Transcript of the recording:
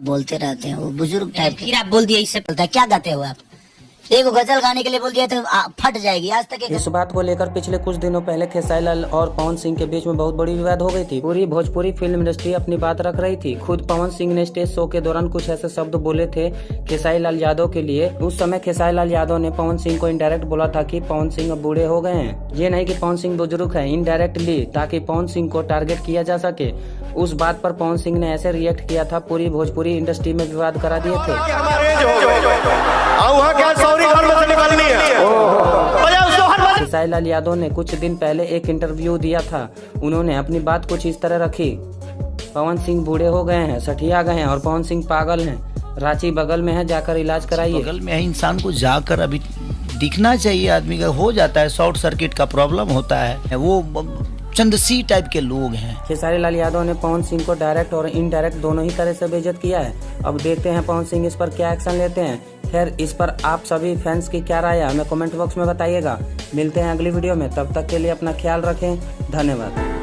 बोलते रहते हैं वो बुजुर्ग टाइप के। फिर आप बोल दिए इससे बोलता है क्या गाते हो आप, एक गजल गाने के लिए बोल दिया तो फट जाएगी। आज तक इस बात को लेकर पिछले कुछ दिनों पहले खेसारी लाल और पवन सिंह के बीच में बहुत बड़ी विवाद हो गई थी। पूरी भोजपुरी फिल्म इंडस्ट्री अपनी बात रख रही थी। खुद पवन सिंह ने स्टेज शो के दौरान कुछ ऐसे शब्द बोले थे खेसारी लाल यादव के लिए। उस समय खेसारी लाल यादव ने पवन सिंह को इनडायरेक्ट बोला था कि पवन सिंह अब बूढ़े हो गए हैं, ये नहीं कि पवन सिंह बुजुर्ग है, इनडायरेक्टली, ताकि पवन सिंह को टारगेट किया जा सके। उस बात पर पवन सिंह ने ऐसे रिएक्ट किया था, पूरी भोजपुरी इंडस्ट्री में विवाद करा दिए थे। खेसारी लाल यादव ने कुछ दिन पहले एक इंटरव्यू दिया था। उन्होंने अपनी बात कुछ इस तरह रखी, पवन सिंह बूढ़े हो गए हैं, सठिया गए हैं और पवन सिंह पागल हैं, रांची बगल में है, जाकर इलाज कराइए। बगल में है, इंसान को जाकर अभी दिखना चाहिए। आदमी का हो जाता है, शॉर्ट सर्किट का प्रॉब्लम होता है, वो चंदसी टाइप के लोग हैं। खेसारी लाल यादव ने पवन सिंह को डायरेक्ट और इनडायरेक्ट दोनों ही तरह से बेइज्जत किया है। अब देखते हैं पवन सिंह इस पर क्या एक्शन लेते हैं। खैर, इस पर आप सभी फैंस की क्या राय है हमें कमेंट बॉक्स में बताइएगा। मिलते हैं अगली वीडियो में, तब तक के लिए अपना ख्याल रखें। धन्यवाद।